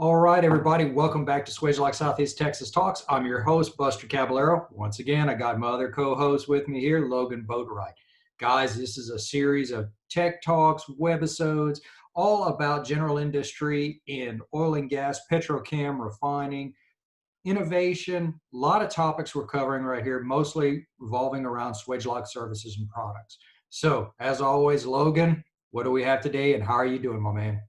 All right, everybody, welcome back to Swagelok Southeast Texas Talks. I'm your host, Buster.caballero. Once again, I got my other co-host with me here, Logan.boatright. Guys, this is a series of tech talks, webisodes, all about general industry in oil and gas, petrochem, refining, innovation. A lot of topics we're covering right here, mostly revolving around Swagelok services and products. So, as always, Logan, what do we have today and how are you doing, my man?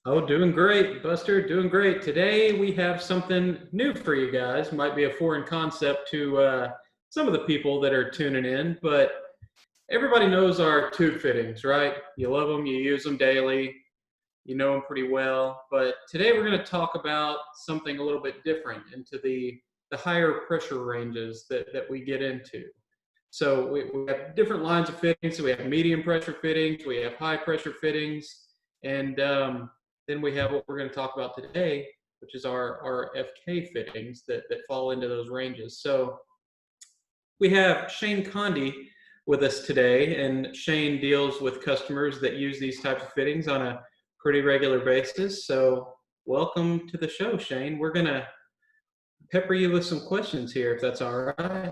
Oh, doing great, Buster, doing great. Today we have something new for you guys. Might be a foreign concept to some of the people that are tuning in, but everybody knows our tube fittings, right? You love them, you use them daily, you know them pretty well. But today we're going to talk about something a little bit different into the higher pressure ranges that we get into. So we have different lines of fittings. So we have medium pressure fittings, we have high pressure fittings, and then we have what we're going to talk about today, which is our FK fittings that fall into those ranges. So we have Shayne Conde with us today, and Shayne deals with customers that use these types of fittings on a pretty regular basis. So welcome to the show, Shayne. We're going to pepper you with some questions here, if that's all right.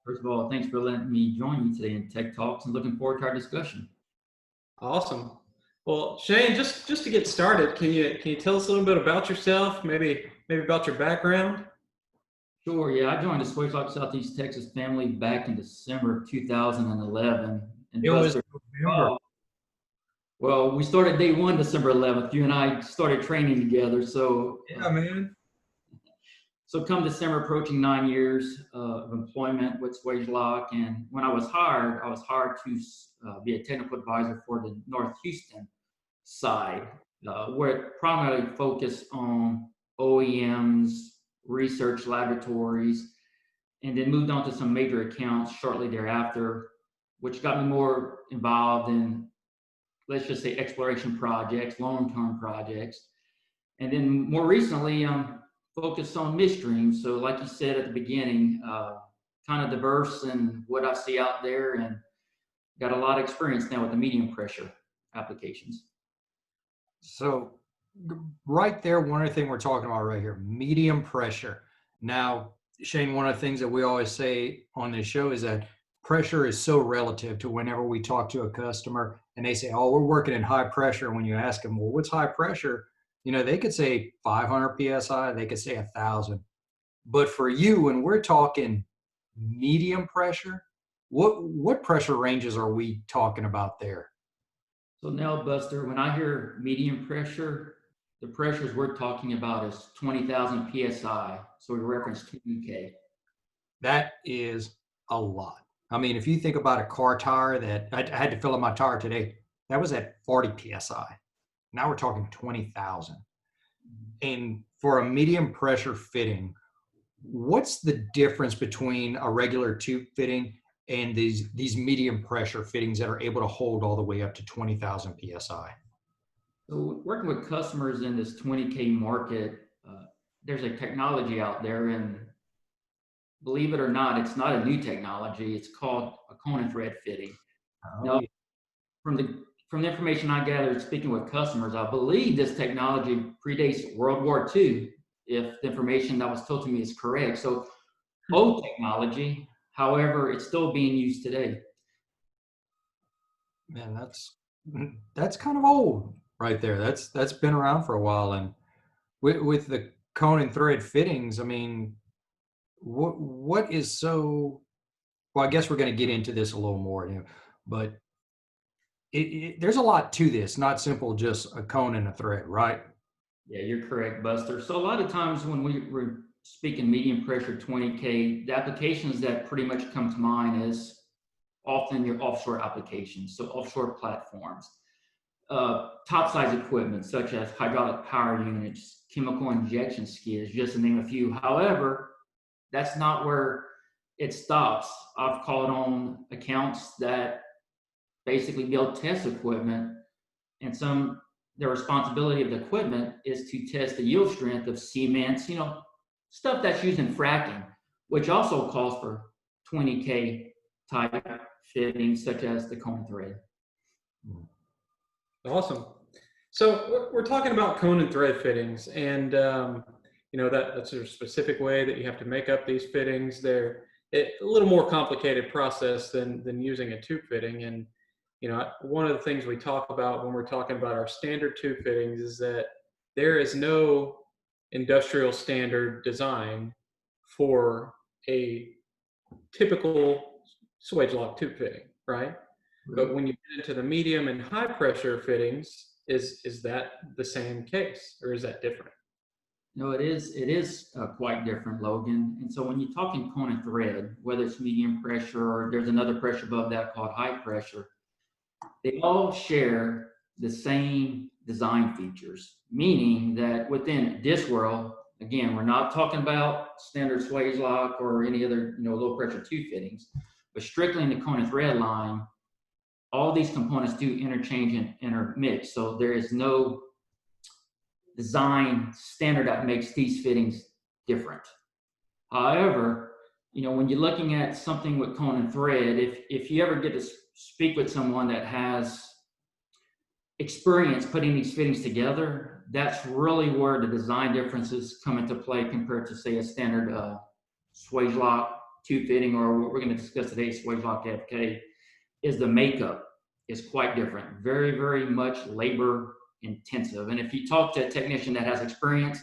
First of all, thanks for letting me join you today in Tech Talks and looking forward to our discussion. Awesome. Well, Shayne, just to get started, can you tell us a little bit about yourself, maybe about your background? Sure. Yeah, I joined the Swagelok Southeast Texas family back in December of 2011. And It was November. Well, we started day one, December 11th. You and I started training together. So yeah, man. So come December, approaching 9 years of employment with Swagelok, and when I was hired to be a technical advisor for the North Houston side, where it primarily focused on OEMs, research laboratories, and then moved on to some major accounts shortly thereafter, which got me more involved in, let's just say, exploration projects, long-term projects. And then more recently, focused on midstream. So like you said at the beginning, kind of diverse in what I see out there, and got a lot of experience now with the medium pressure applications. So right there, one of the things we're talking about right here, medium pressure. Now, Shayne, one of the things that we always say on this show is that pressure is so relative to whenever we talk to a customer and they say, oh, we're working in high pressure. When you ask them, well, what's high pressure? You know, they could say 500 PSI, they could say 1,000. But for you, when we're talking medium pressure, what pressure ranges are we talking about there? So now, Buster, when I hear medium pressure, the pressures we're talking about is 20,000 PSI. So we reference 20K. That is a lot. I mean, if you think about a car tire that I had to fill up my tire today, that was at 40 PSI. Now we're talking 20,000. And for a medium pressure fitting, what's the difference between a regular tube fitting and these medium pressure fittings that are able to hold all the way up to 20,000 PSI? So working with customers in this 20K market, there's a technology out there, and believe it or not, it's not a new technology. It's called a Conan Thread fitting. Oh, now, yeah. From the information I gathered speaking with customers, I believe this technology predates World War II, if the information that was told to me is correct. So old technology, however, it's still being used today. Man, that's kind of old right there. That's been around for a while. And with the Conan Thread fittings, I mean, what is so, well, I guess we're going to get into this a little more, but there's a lot to this, not simple just a cone and a thread, right? Yeah, you're correct, Buster. So a lot of times when we're speaking medium pressure 20K, the applications that pretty much come to mind is often your offshore applications, so offshore platforms, topsides equipment such as hydraulic power units, chemical injection skids, just to name a few. However, that's not where it stops. I've called on accounts that basically build test equipment, and the responsibility of the equipment is to test the yield strength of cements, stuff that's used in fracking, which also calls for 20K type fittings such as the Conan Thread. Awesome. So we're talking about Conan thread fittings, and you know that's a specific way that you have to make up these fittings. They're a little more complicated process than using a tube fitting. And you know, one of the things we talk about when we're talking about our standard tube fittings is that there is no industrial standard design for a typical Swagelok tube fitting, right? But when you get into the medium and high pressure fittings, is that the same case, or is that different? No, it is quite different, Logan. And so when you're talking Conan thread, whether it's medium pressure or there's another pressure above that called high pressure, they all share the same design features, meaning that within this world, again, we're not talking about standard Swagelok or any other low pressure tube fittings, but strictly in the Conan thread line, all these components do interchange and intermix. So there is no design standard that makes these fittings different. However, when you're looking at something with Conan thread, if you ever get to speak with someone that has experience putting these fittings together, that's really where the design differences come into play compared to, say, a standard Swagelok tube fitting, or what we're going to discuss today, Swagelok FK, is the makeup is quite different. Very, very much labor intensive. And if you talk to a technician that has experience,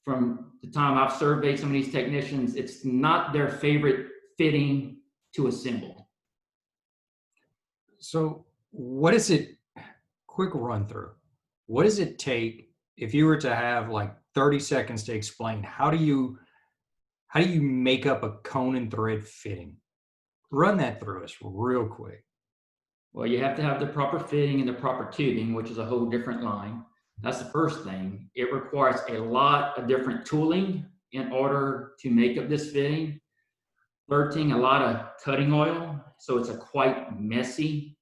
from the time I've surveyed some of these technicians, it's not their favorite fitting to assemble. So what is it, quick run through, what does it take if you were to have like 30 seconds to explain how do you make up a Conan thread fitting? Run that through us real quick. Well, you have to have the proper fitting and the proper tubing, which is a whole different line. That's the first thing. It requires a lot of different tooling in order to make up this fitting. Third thing, a lot of cutting oil. So it's a quite messy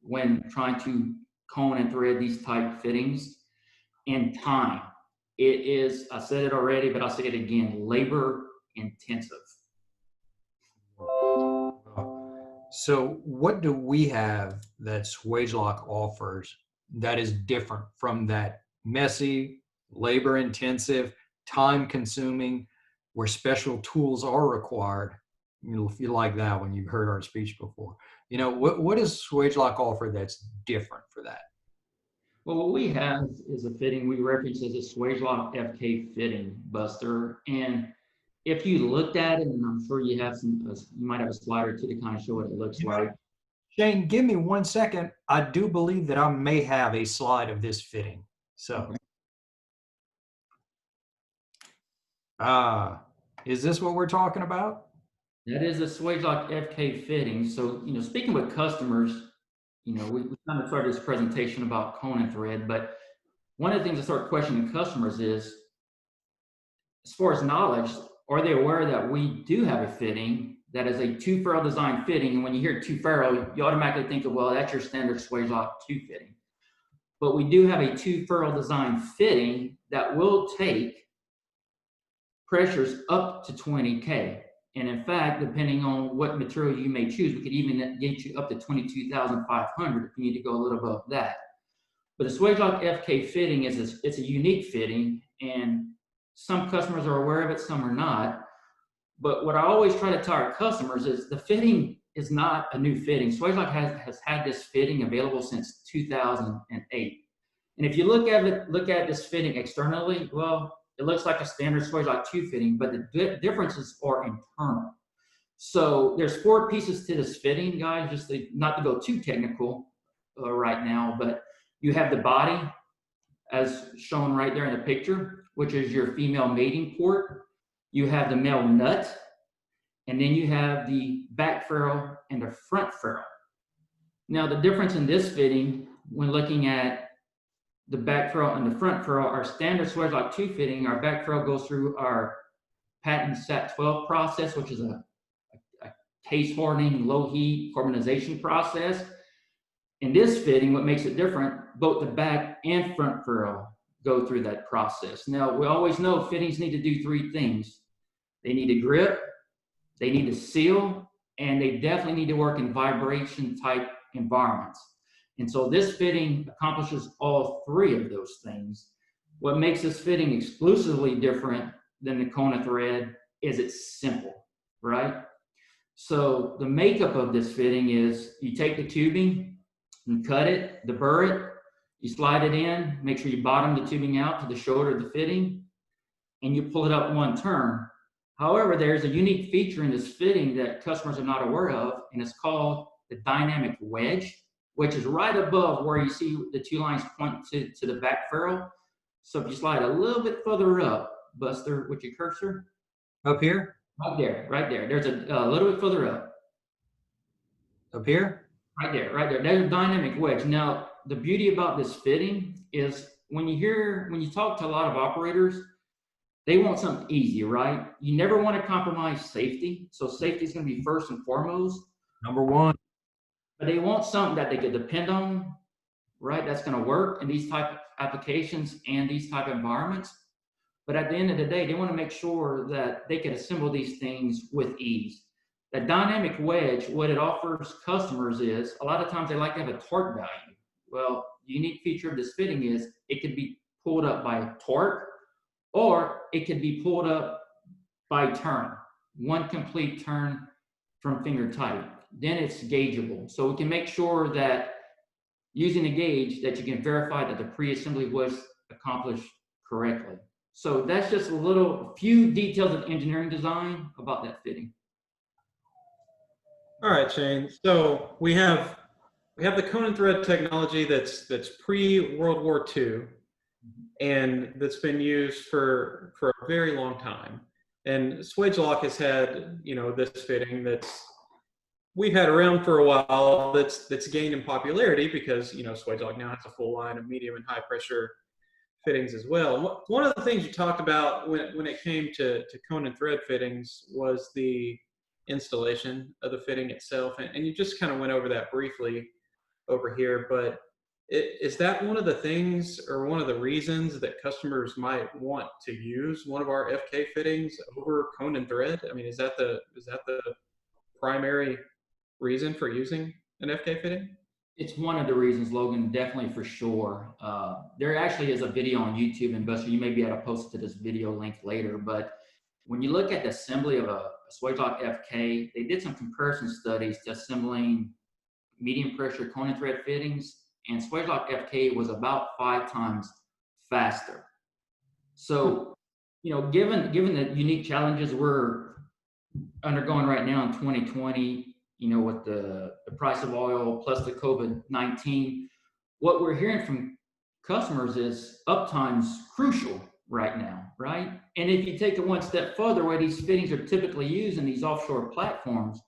when trying to cone and thread these type fittings. And time. It is, I said it already, but I'll say it again, labor intensive. So what do we have that Swagelok offers that is different from that messy, labor intensive, time consuming, where special tools are required? If you like that one, you've heard our speech before. What does Swagelok offer that's different for that? Well, what we have is a fitting we reference as a Swagelok FK fitting, Buster. And if you looked at it, and I'm sure you have you might have a slide or two to kind of show what it looks like. Shayne, give me 1 second. I do believe that I may have a slide of this fitting. So, is this what we're talking about? That is a Swagelok FK fitting. So, speaking with customers, we kind of started this presentation about Conan thread, but one of the things I start questioning customers is, as far as knowledge, are they aware that we do have a fitting that is a two-ferrule design fitting? And when you hear two-ferrule, you automatically think of, well, that's your standard Swagelok tube fitting. But we do have a two-ferrule design fitting that will take pressures up to 20K. And in fact, depending on what material you may choose, we could even get you up to 22,500 if you need to go a little above that. But the Swagelok FK fitting it's a unique fitting, and some customers are aware of it, some are not. But what I always try to tell our customers is the fitting is not a new fitting. Swagelok has had this fitting available since 2008. And if you look at this fitting externally, well, it looks like a standard Swagelok tube fitting, but the differences are internal. So there's 4 pieces to this fitting, guys, just not to go too technical right now, but you have the body as shown right there in the picture, which is your female mating port. You have the male nut, and then you have the back ferrule and the front ferrule. Now, the difference in this fitting, when looking at the back ferrule and the front ferrule, our standard Swagelok tube fitting, our back ferrule goes through our patent SAT-12 process, which is a case hardening, low heat carbonization process. In this fitting, what makes it different, both the back and front ferrule go through that process. Now, we always know fittings need to do 3 things. They need to grip, they need to seal, and they definitely need to work in vibration type environments. And so this fitting accomplishes all three of those things. What makes this fitting exclusively different than the Conan Thread is it's simple, right? So the makeup of this fitting is you take the tubing and cut it, deburr it, you slide it in, make sure you bottom the tubing out to the shoulder of the fitting, and you pull it up one turn. However, there's a unique feature in this fitting that customers are not aware of, and it's called the dynamic wedge, which is right above where you see the two lines point to the back ferrule. So if you slide a little bit further up, Buster, with your cursor. Up here? Right there, right there. There's a little bit further up. Up here? Right there, right there. There's a dynamic wedge. Now, the beauty about this fitting is when you talk to a lot of operators, they want something easy, right? You never want to compromise safety. So safety is going to be first and foremost. Number one. But they want something that they could depend on, right? That's going to work in these type of applications and these type of environments. But at the end of the day, they want to make sure that they can assemble these things with ease. That dynamic wedge, what it offers customers is, a lot of times they like to have a torque value. Well, the unique feature of this fitting is it could be pulled up by torque, or it could be pulled up by turn, one complete turn from finger tight. Then it's gaugeable. So we can make sure that using a gauge that you can verify that the pre-assembly was accomplished correctly. So that's just a few details of engineering design about that fitting. All right, Shayne. So we have the Conan Thread technology that's pre-World War II, and that's been used for a very long time. And Swagelok has had, this fitting that's we've had around for a while. That's gained in popularity because Swagelok now has a full line of medium and high pressure fittings as well. One of the things you talked about when it came to Conan Thread fittings was the installation of the fitting itself, and you just kind of went over that briefly over here, but is that one of the things or one of the reasons that customers might want to use one of our FK fittings over Conan Thread? I mean, is that the primary reason for using an FK fitting? It's one of the reasons, Logan, definitely for sure. There actually is a video on YouTube, and Buster, you may be able to post to this video link later, but when you look at the assembly of a Swagelok FK, they did some comparison studies to assembling medium pressure Conan Thread fittings, and Swagelok FK was about 5 times faster. So, given the unique challenges we're undergoing right now in 2020, with the price of oil plus the COVID-19, what we're hearing from customers is uptime's crucial right now, right? And if you take it one step further, where these fittings are typically used in these offshore platforms,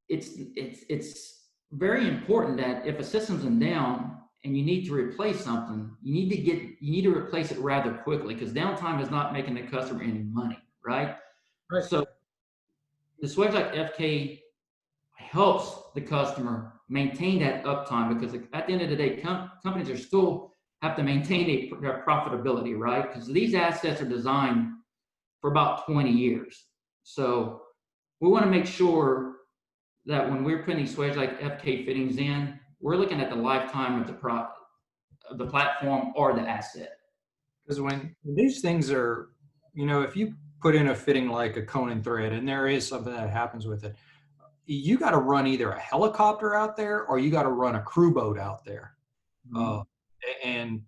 it's very important that if a system's down and you need to replace something, you need to replace it rather quickly, because downtime is not making the customer any money, right? Right. So the Swagelok FK helps the customer maintain that uptime, because at the end of the day, companies are still have to maintain their profitability, right? Because these assets are designed for about 20 years. So we want to make sure that when we're putting Swagelok FK fittings in, we're looking at the lifetime of the platform or the asset. Because when these things are, if you put in a fitting like a Conan Thread and there is something that happens with it, you got to run either a helicopter out there or you got to run a crew boat out there. Mm-hmm. And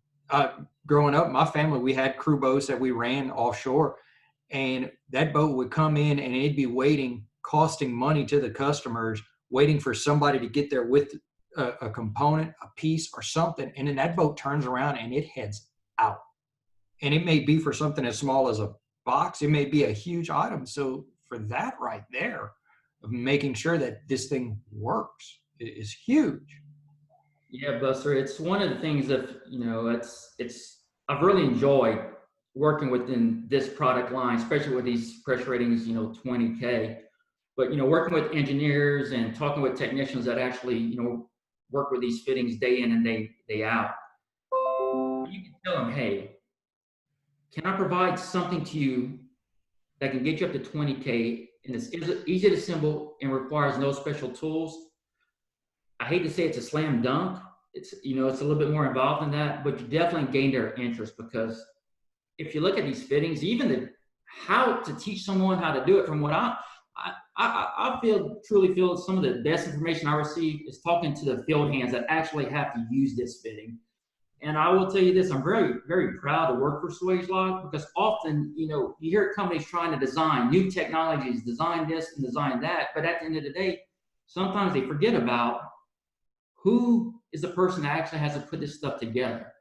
growing up, my family, we had crew boats that we ran offshore, and that boat would come in and it'd be waiting, costing money to the customers, waiting for somebody to get there with a component, a piece or something. And then that boat turns around and it heads out. And it may be for something as small as a box. It may be a huge item. So for that right there, of making sure that this thing works is huge. Yeah, Buster, it's one of the things that, I've really enjoyed working within this product line, especially with these pressure ratings, 20K. But, working with engineers and talking with technicians that actually, work with these fittings day in and day out, you can tell them, hey, can I provide something to you that can get you up to 20K and it's easy to assemble and requires no special tools? I hate to say it's a slam dunk. It's, you know, it's a little bit more involved than that, but you definitely gain their interest, because if you look at these fittings, even how to teach someone how to do it, from what I truly feel some of the best information I receive is talking to the field hands that actually have to use this fitting. And I will tell you this, I'm very, very proud to work for Swagelok, because often, you know, you hear companies trying to design new technologies, design this and design that, but at the end of the day, sometimes they forget about who is the person that actually has to put this stuff together.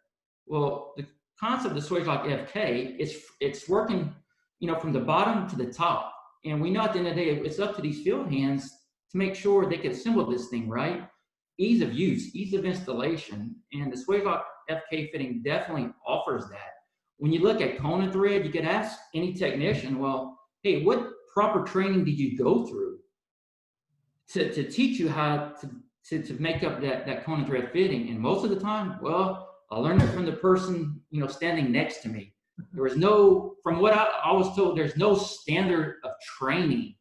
Well, the concept of Swagelok FK, it's working, you know, from the bottom to the top. And we know at the end of the day, it's up to these field hands to make sure they can assemble this thing right. Ease of use, ease of installation, and the Swagelok FK fitting definitely offers that. When you look at Conan Thread, you could ask any technician, well, hey, what proper training did you go through to teach you how to make up that Conan Thread fitting? And most of the time, well, I learned it from the person, you know, standing next to me. There was no, from what I was told, there's no standard of training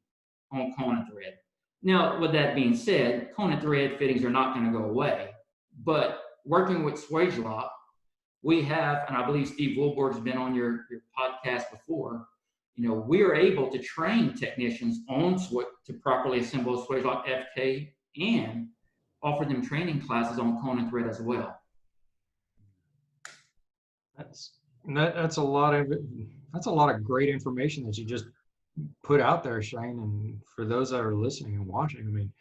on Conan Thread. Now, with that being said, Conan Thread fittings are not going to go away. But working with Swagelok, we have, and I believe Steve Wilborg's been on your podcast before, you know, we are able to train technicians on to properly assemble a Swagelok FK and offer them training classes on Conan Thread as well. That's a lot of great information that you just put out there, Shayne. And for those that are listening and watching, I mean,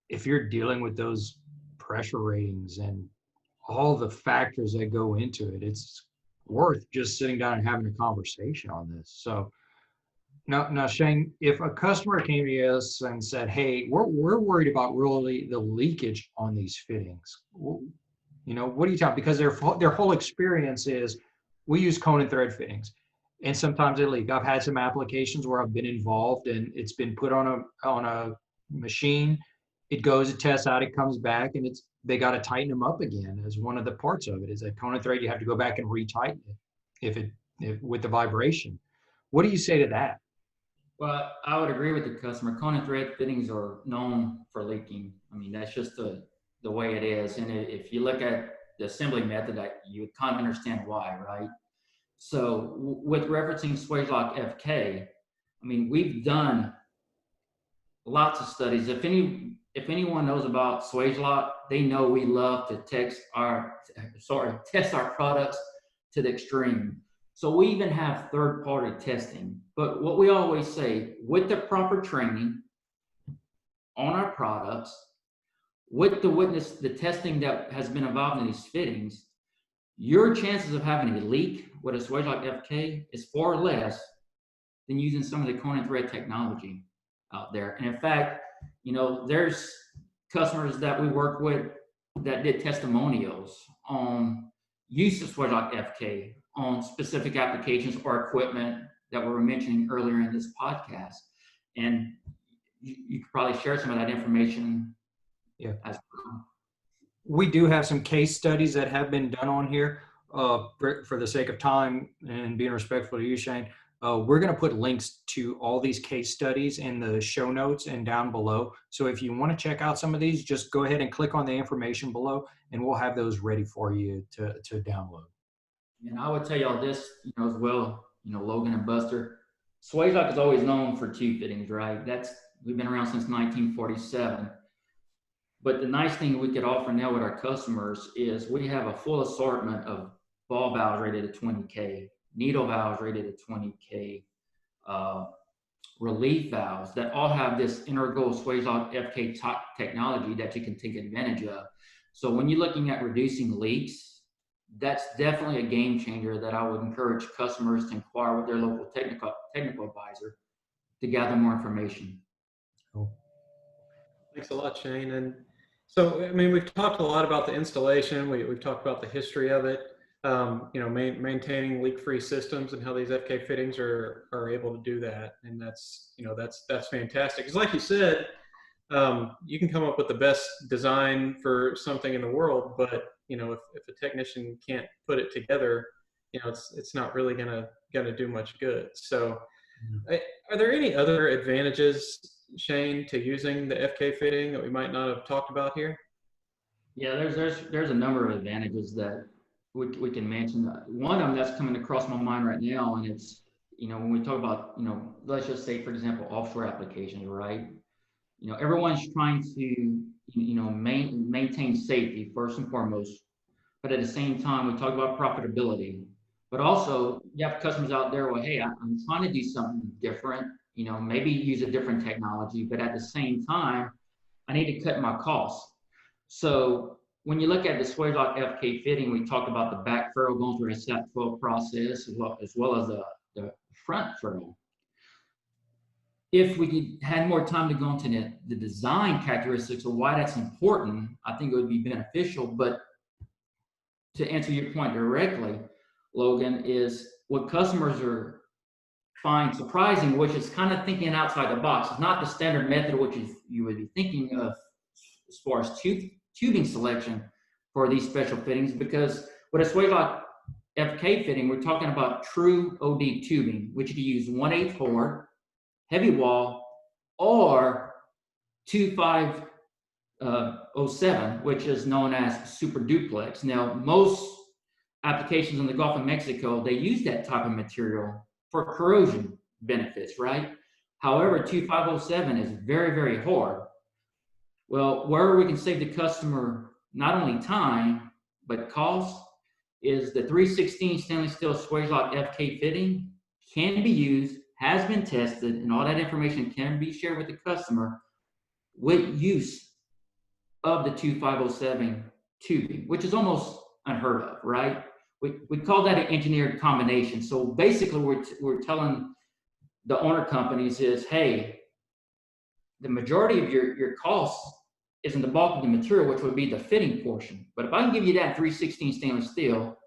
if you're dealing with those pressure ratings and all the factors that go into it, it's worth just sitting down and having a conversation on this. So now, Shayne, if a customer came to us and said, hey, we're worried about really the leakage on these fittings, you know, what do you tell them? Because their whole experience is, we use Conan Thread fittings, and sometimes they leak. I've had some applications where I've been involved, and it's been put on a machine. It goes, it tests out, it comes back, and they got to tighten them up again. As one of the parts of it is that Conan Thread, you have to go back and retighten it if with the vibration. What do you say to that? Well, I would agree with the customer. Conan Thread fittings are known for leaking. I mean, that's just the way it is. And if you look at the assembly method, you would kind of understand why, right? So with referencing Swagelok FK, I mean, we've done lots of studies. If anyone knows about Swagelok, they know we love to test our products to the extreme. So we even have third-party testing. But what we always say, with the proper training on our products, with the testing that has been involved in these fittings, your chances of having a leak with a Swagelok FK is far less than using some of the Conan Thread technology out there. And in fact, you know, there's customers that we work with that did testimonials on use of Swagelok FK on specific applications or equipment that we were mentioning earlier in this podcast. And you could probably share some of that information. Yeah. As well. We do have some case studies that have been done on here. For the sake of time and being respectful to you, Shayne, we're going to put links to all these case studies in the show notes and down below. So if you want to check out some of these, just go ahead and click on the information below, and we'll have those ready for you to download. And I would tell y'all this, you know, as well, you know, Logan and Buster, Swagelok is always known for tube fittings, right? We've been around since 1947. But the nice thing we could offer now with our customers is we have a full assortment of ball valves rated at 20K, needle valves rated at 20K, relief valves that all have this integral Swagelok FK technology that you can take advantage of. So when you're looking at reducing leaks, that's definitely a game changer that I would encourage customers to inquire with their local technical advisor to gather more information. Cool. Thanks a lot, Shayne. And so, I mean, we've talked a lot about the installation. We've talked about the history of it, you know, maintaining leak-free systems and how these FK fittings are able to do that. And that's, you know, that's fantastic. Because like you said, you can come up with the best design for something in the world, but, you know, if a technician can't put it together, you know, it's not really gonna do much good. So are there any other advantages, Shayne, to using the FK fitting that we might not have talked about here? Yeah, there's a number of advantages that we can mention. One of them that's coming across my mind right now, and it's, when we talk about, let's just say, for example, offshore applications, right? Everyone's trying to, maintain safety first and foremost, but at the same time, we talk about profitability. But also, you have customers out there, well, hey, I'm trying to do something different, maybe use a different technology, but at the same time, I need to cut my costs. So when you look at the Swagelok FK fitting, we talked about the back ferrule going through the SAT 12 process, as well as the front ferrule. If we had more time to go into the design characteristics of why that's important, I think it would be beneficial. But to answer your point directly, Logan, is what customers are find surprising, which is kind of thinking outside the box. It's not the standard method which you would be thinking of as far as tubing selection for these special fittings, because with a Swagelok FK fitting, we're talking about true OD tubing, which you can use 1/8 Ford, heavy wall, or 2507, which is known as super duplex. Now, most applications in the Gulf of Mexico, they use that type of material for corrosion benefits, right? However, 2507 is very, very hard. Well, where we can save the customer not only time, but cost, is the 316 stainless steel Swagelok FK fitting can be used, has been tested, and all that information can be shared with the customer with use of the 2507 tubing, which is almost unheard of, right? We call that an engineered combination. So basically, we're telling the owner companies is, hey, the majority of your costs is in the bulk of the material, which would be the fitting portion. But if I can give you that 316 stainless steel,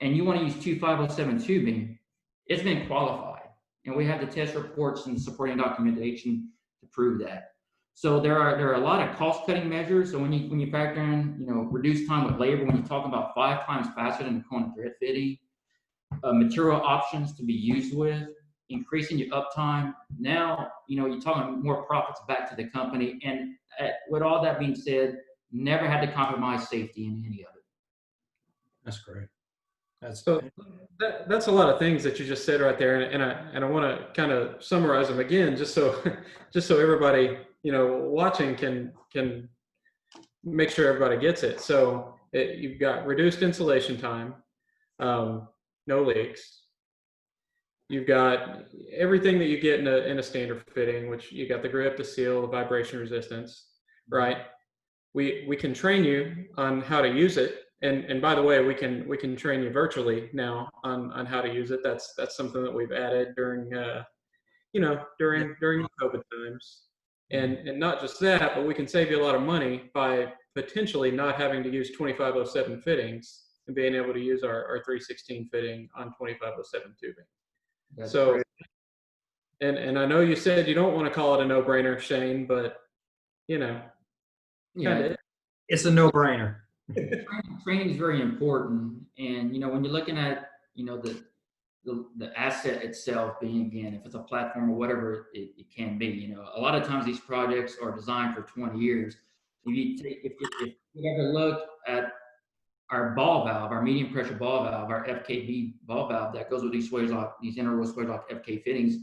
and you want to use 2507 tubing, it's been qualified, and we have the test reports and supporting documentation to prove that. So there are a lot of cost-cutting measures. So when you factor in, reduced time with labor, when you talk about 5 times faster than the Conan Thread fitting, material options to be used with, increasing your uptime. Now, you're talking more profits back to the company. And with all that being said, never had to compromise safety in any of it. That's great. So that's a lot of things that you just said right there, and I want to kind of summarize them again, just so everybody watching can make sure everybody gets it. So you've got reduced installation time, no leaks. You've got everything that you get in a standard fitting, which you got the grip, the seal, the vibration resistance, right? We can train you on how to use it. And by the way, we can train you virtually now on how to use it. That's something that we've added during during COVID times. And not just that, but we can save you a lot of money by potentially not having to use 2507 fittings and being able to use our 316 fitting on 2507 tubing. That's so great. and I know you said you don't want to call it a no-brainer, Shayne, but Yeah, it's a no-brainer. training is very important. And when you're looking at the asset itself, being, again, if it's a platform or whatever it can be, a lot of times these projects are designed for 20 years. If you ever look at our ball valve, our medium pressure ball valve, our FKB ball valve that goes with these inner Swagelok FK fittings,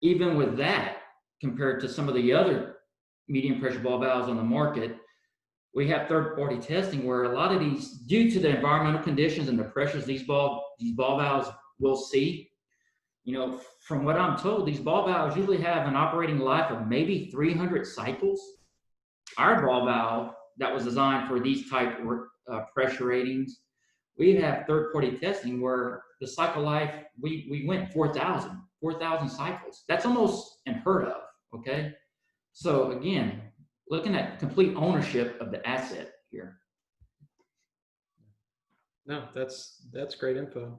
even with that, compared to some of the other medium pressure ball valves on the market, we have third-party testing where a lot of these, due to the environmental conditions and the pressures these ball valves will see, from what I'm told, these ball valves usually have an operating life of maybe 300 cycles. Our ball valve that was designed for these type pressure ratings, we have third-party testing where the cycle life, we went 4,000 cycles. That's almost unheard of, okay? So again, looking at complete ownership of the asset here. No, that's great info.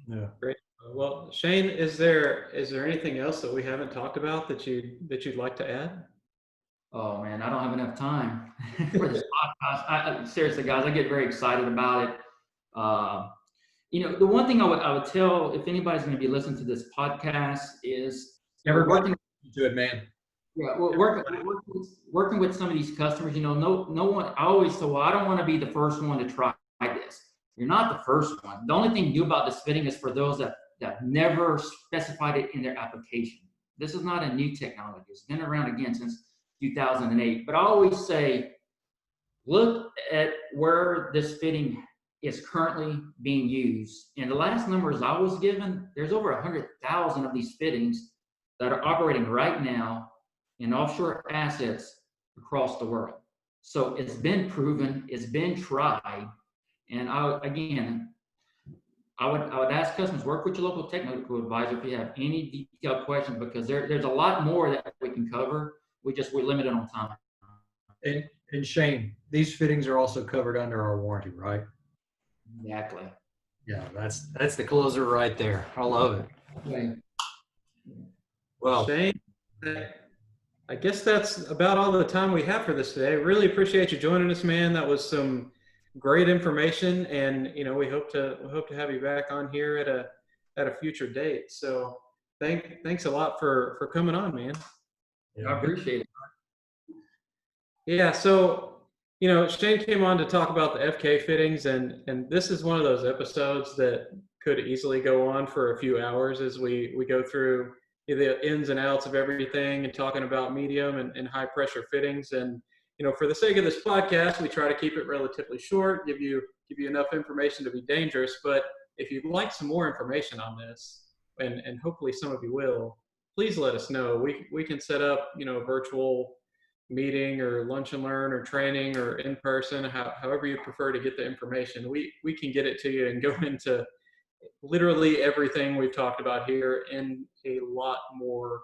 Yeah. Great. Well, Shayne, is there anything else that we haven't talked about that you'd like to add? Oh man, I don't have enough time for this podcast. Seriously, guys, I get very excited about it. The one thing I would tell, if anybody's going to be listening to this podcast, is Everybody to it, man. Yeah, well, working with some of these customers, you know, no one. I always say, well, I don't want to be the first one to try this. You're not the first one. The only thing you do about this fitting is for those that never specified it in their application. This is not a new technology. It's been around again since 2008. But I always say, look at where this fitting is currently being used. And the last numbers I was given, there's over 100,000 of these fittings that are operating right now in offshore assets across the world. So it's been proven, it's been tried. And I would ask customers, work with your local technical advisor if you have any detailed questions, because there's a lot more that we can cover. We're limited on time. And Shane, these fittings are also covered under our warranty, right? Exactly. Yeah, that's the closer right there. I love it. Okay. Well, Shane, I guess that's about all the time we have for this today. Really appreciate you joining us, man. That was some great information, and you know, we hope to have you back on here at a future date. So thanks a lot for coming on, man. I appreciate it. Yeah, so you know, Shane came on to talk about the FK fittings, and this is one of those episodes that could easily go on for a few hours as we go through the ins and outs of everything and talking about medium and high pressure fittings. And you know, for the sake of this podcast, we try to keep it relatively short, give you enough information to be dangerous. But if you'd like some more information on this, and hopefully some of you will, please let us know. We can set up, you know, a virtual meeting or lunch and learn or training or in person, however you prefer to get the information. We can get it to you and go into literally everything we've talked about here in a lot more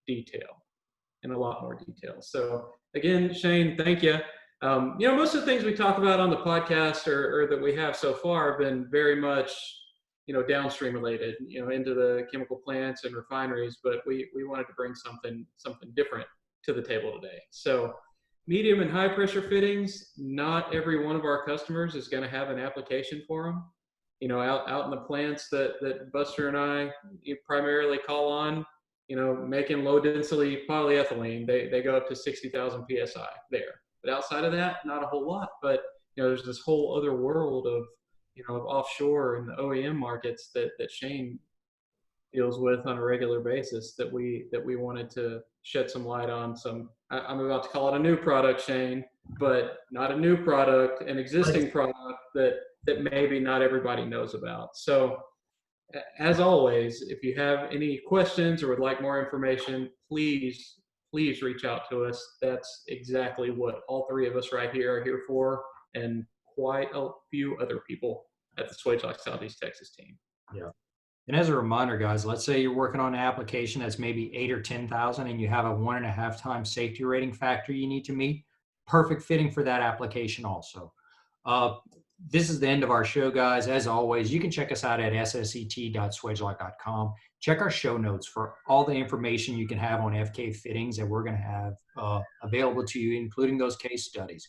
detail. So again, Shane, thank you. You know, most of the things we talk about on the podcast or that we have so far have been very much, you know, downstream related, you know, into the chemical plants and refineries, but we wanted to bring something different to the table today. So medium and high pressure fittings, not every one of our customers is going to have an application for them. You know, out in the plants that Buster and I primarily call on, you know, making low density polyethylene, they go up to 60,000 PSI there. But outside of that, not a whole lot. But, you know, there's this whole other world of, you know, of offshore and the OEM markets that Shane deals with on a regular basis that we wanted to shed some light on. I'm about to call it a new product, Shane, but not a new product, an existing product that maybe not everybody knows about. So as always, if you have any questions or would like more information, please reach out to us. That's exactly what all three of us right here are here for, and quite a few other people at the Swagelok Southeast Texas team. yeah. And as a reminder, guys, let's say you're working on an application that's maybe 8 or 10,000 and you have a 1.5 times safety rating factor you need to meet. Perfect fitting for that application also. This is the end of our show, guys. As always, you can check us out at sset.swagelok.com. Check our show notes for all the information you can have on FK fittings that we're going to have available to you, including those case studies.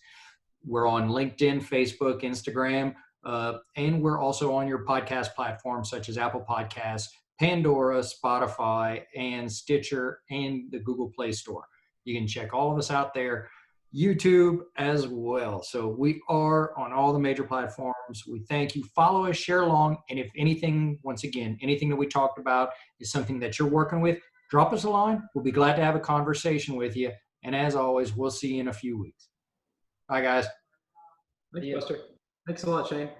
We're on LinkedIn, Facebook, Instagram. And we're also on your podcast platforms such as Apple Podcasts, Pandora, Spotify, and Stitcher, and the Google Play Store. You can check all of us out there. YouTube as well. So we are on all the major platforms. We thank you. Follow us, share along. And if anything, once again, anything that we talked about is something that you're working with, drop us a line. We'll be glad to have a conversation with you. And as always, we'll see you in a few weeks. Bye, guys. Thanks, Buster. Thanks a lot, Shane.